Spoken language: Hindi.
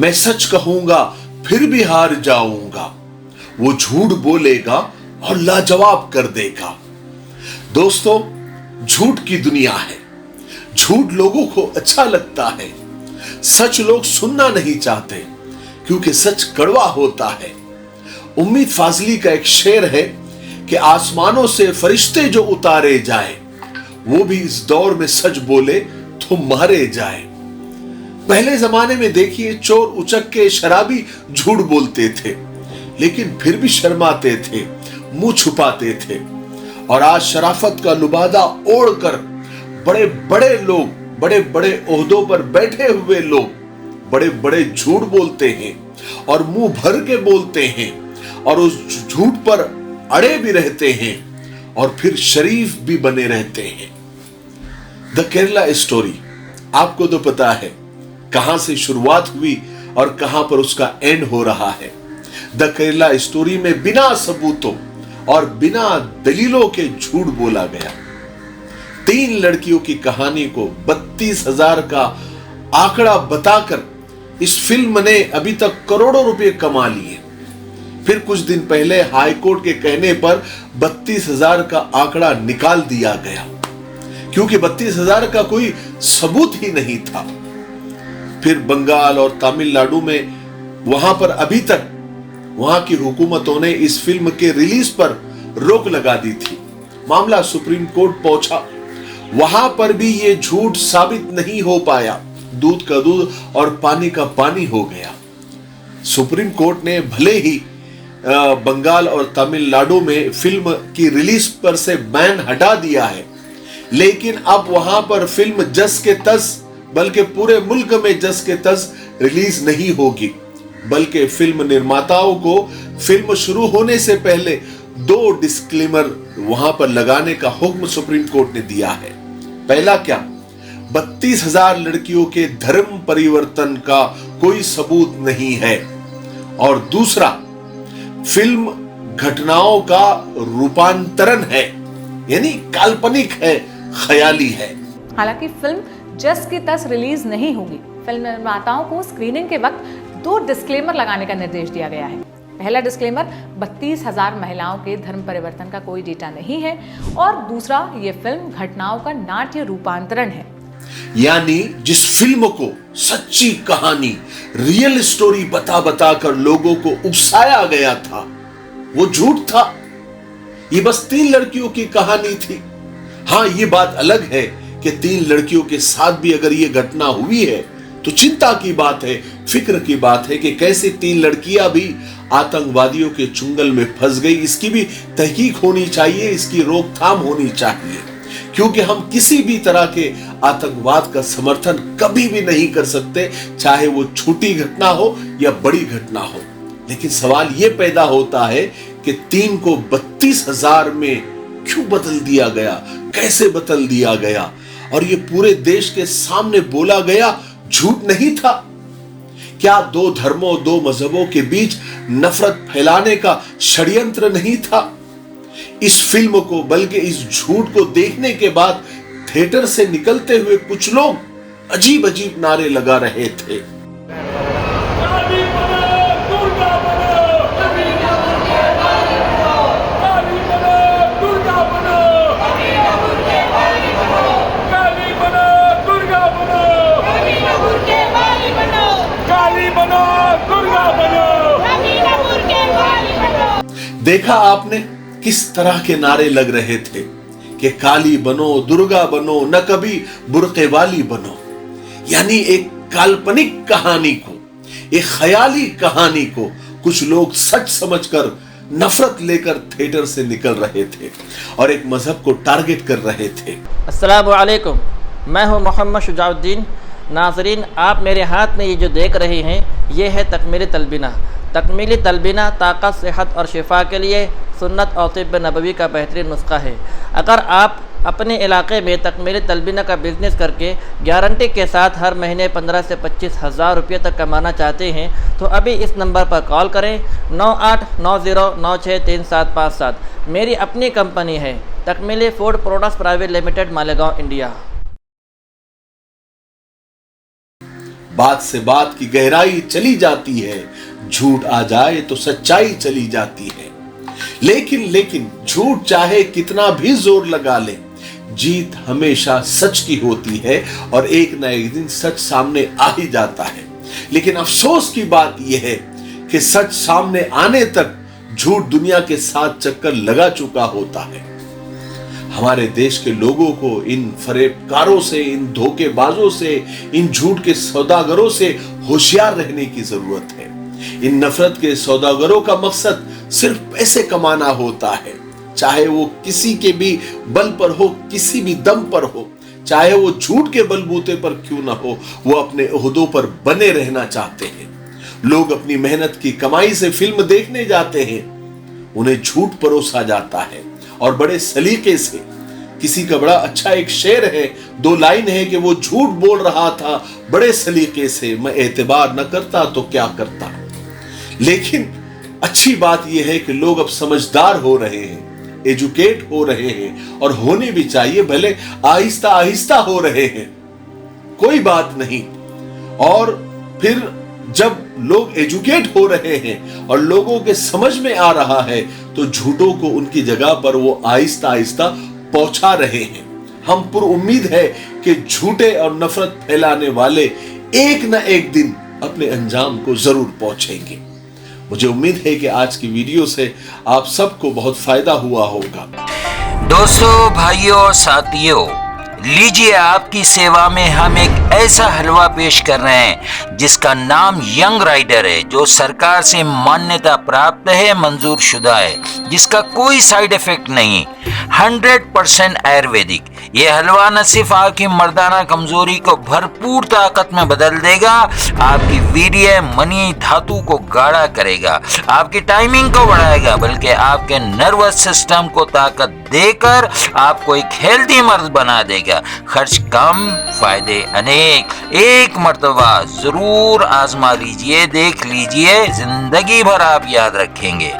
मैं सच कहूंगा फिर भी हार जाऊंगा, वो झूठ बोलेगा और लाजवाब कर देगा। दोस्तों, झूठ की दुनिया है। झूठ लोगों को अच्छा लगता है, सच लोग सुनना नहीं चाहते क्योंकि सच कड़वा होता है। उम्मीद फाजली का एक शेर है कि आसमानों से फरिश्ते जो उतारे जाए, वो भी इस दौर में सच बोले तो मारे जाए। पहले जमाने में देखिए, चोर उचक्के शराबी झूठ बोलते थे, लेकिन फिर भी शर्माते थे, मुंह छुपाते थे। और आज शराफत का लुबादा ओढ़कर बड़े बड़े लोग, बड़े बड़े ओहदों पर बैठे हुए लोग बड़े बड़े झूठ बोलते हैं और मुंह भर के बोलते हैं और उस झूठ पर अड़े भी रहते हैं और फिर शरीफ भी बने रहते हैं। द केरला स्टोरी, आपको तो पता है कहां से शुरुआत हुई और कहां पर उसका एंड हो रहा है। द केरला स्टोरी में बिना सबूतों और बिना दलीलों के झूठ बोला गया। 3 लड़कियों की कहानी को 32,000 का आंकड़ा बताकर इस फिल्म ने अभी तक करोड़ों रुपए कमा लिए। फिर कुछ दिन पहले हाईकोर्ट के कहने पर 32,000 का आंकड़ा निकाल दिया गया क्योंकि 32,000 का कोई सबूत ही नहीं था। फिर बंगाल और तमिलनाडु में वहां पर अभी तक वहां की हुकूमतों ने इस फिल्म के रिलीज पर रोक लगा दी थी। मामला सुप्रीम कोर्ट पहुंचा, वहां पर भी ये झूठ साबित नहीं हो पाया। दूध का दूध और पानी का पानी हो गया। सुप्रीम कोर्ट ने भले ही बंगाल और तमिलनाडु में फिल्म की रिलीज पर से बैन हटा दिया है, लेकिन अब वहां पर फिल्म जस के तस, बल्कि पूरे मुल्क में जस के तस रिलीज नहीं होगी, बल्कि फिल्म निर्माताओं को फिल्म शुरू होने से पहले 2 डिस्क्लेमर वहां पर लगाने का हुक्म सुप्रीम कोर्ट ने दिया है। पहला क्या, 32,000 लड़कियों के धर्म परिवर्तन का कोई सबूत नहीं है, और दूसरा, फिल्म घटनाओं का रूपांतरण है, यानी काल्पनिक है, ख्याली है। हालांकि फिल्म जस की तस रिलीज नहीं होगी, फिल्म निर्माताओं को स्क्रीनिंग के वक्त 2 डिस्क्लेमर लगाने का निर्देश दिया गया है। पहला डिस्क्लेमर, 32,000 महिलाओं के धर्म परिवर्तन का कोई डेटा नहीं है, और दूसरा, ये फिल्म घटनाओं का नाट्य रूपांतरण है। यानी जिस फिल्म को सच्ची कहानी, रियल स्टोरी बता बता कर लोगों को उकसाया गया था, वो झूठ था। ये बस 3 लड़कियों की कहानी थी। हाँ, ये बात अलग है कि 3 लड़कियों के साथ भी अगर ये घटना हुई है तो चिंता की बात है, फिक्र की बात है कि कैसे 3 लड़कियां भी आतंकवादियों के चुंगल में फंस गई। इसकी भी तहकीक होनी चाहिए, इसकी रोकथाम होनी चाहिए, क्योंकि हम किसी भी तरह के आतंकवाद का समर्थन कभी भी नहीं कर सकते, चाहे वो छोटी घटना हो या बड़ी घटना हो। लेकिन सवाल यह पैदा होता है कि 3 को 32,000 में क्यों बदल दिया गया, कैसे बदल दिया गया, और ये पूरे देश के सामने बोला गया झूठ नहीं था। क्या 2 धर्मों, 2 मजहबों के बीच नफरत फैलाने का षड्यंत्र नहीं था? इस फिल्म को, बल्कि इस झूठ को देखने के बाद थिएटर से निकलते हुए कुछ लोग अजीब अजीब नारे लगा रहे थे। देखा आपने किस तरह के नारे लग रहे थे कि काली बनो, दुर्गा बनो, न कभी बुर्के वाली बनो। यानी एक काल्पनिक कहानी को, एक ख्याली कहानी को कुछ लोग सच समझकर नफरत लेकर थिएटर से निकल रहे थे और एक मजहब को टारगेट कर रहे थे। अस्सलामु अलैकुम, मैं हूं मोहम्मद शुजाउद्दीन। नाज़रीन, आप मेरे हाथ में ये जो देख रहे हैं, ये है तकमीली तलबीना। तकमीली तलबीना ताकत, सेहत और शिफा के लिए सुन्नत और तिब्ब नबवी का बेहतरीन नुस्खा है। अगर आप अपने इलाके में तकमीली तलबीना का बिज़नेस करके गारंटी के साथ हर महीने 15 से 25 हज़ार रुपये तक कमाना चाहते हैं तो अभी इस नंबर पर कॉल करें 9890963757। मेरी अपनी कंपनी है Takmili food products private limited, Malegaon, India. बात से बात की गहराई चली जाती है, झूठ आ जाए तो सच्चाई चली जाती है। लेकिन झूठ चाहे कितना भी जोर लगा ले, जीत हमेशा सच की होती है और एक ना एक दिन सच सामने आ ही जाता है। लेकिन अफसोस की बात यह है कि सच सामने आने तक झूठ दुनिया के साथ चक्कर लगा चुका होता है। हमारे देश के लोगों को इन फरेबकारों से, इन धोखेबाजों से, इन झूठ के सौदागरों से होशियार रहने की जरूरत है। इन नफरत के सौदागरों का मकसद सिर्फ पैसे कमाना होता है, चाहे वो किसी के भी बल पर हो, किसी भी दम पर हो, चाहे वो झूठ के बलबूते पर क्यों ना हो, वो अपने ओहदों पर बने रहना चाहते हैं। लोग अपनी मेहनत की कमाई से फिल्म देखने जाते हैं, उन्हें झूठ परोसा जाता है और बड़े सलीके से। किसी का बड़ा अच्छा एक शेर है, 2 लाइन है कि वो झूठ बोल रहा था बड़े सलीके से, मैं एतबार न करता तो क्या करता। लेकिन अच्छी बात यह है कि लोग अब समझदार हो रहे हैं, एजुकेट हो रहे हैं और होने भी चाहिए, भले आहिस्ता आहिस्ता हो रहे हैं, कोई बात नहीं। और फिर जब लोग एजुकेट हो रहे हैं और लोगों के समझ में आ रहा है तो झूठों को उनकी जगह पर वो आहिस्ता आहिस्ता पहुंचा रहे हैं। हम पुर उम्मीद है कि झूठे और नफरत फैलाने वाले एक न एक दिन अपने अंजाम को जरूर पहुंचेंगे। मुझे उम्मीद है कि आज की वीडियो से आप सबको बहुत फायदा हुआ होगा। दोस्तों, भाइयों और साथियों, लीजिए आपकी सेवा में हम एक ऐसा हलवा पेश कर रहे हैं जिसका नाम यंग राइडर है, जो सरकार से मान्यता प्राप्त है, मंजूर शुदा है, जिसका कोई साइड इफेक्ट नहीं, 100% आयुर्वेदिक। ये हलवा न सिर्फ आपकी मर्दाना कमजोरी को भरपूर ताकत में बदल देगा, आपकी वीर्य मनी धातु को गाढ़ा करेगा, आपकी टाइमिंग को बढ़ाएगा, बल्कि आपके नर्वस सिस्टम को ताकत देकर आपको एक हेल्दी मर्द बना देगा। खर्च कम, फायदे अनेक। एक मर्तबा जरूर आजमा लीजिए, देख लीजिए, जिंदगी भर आप याद रखेंगे।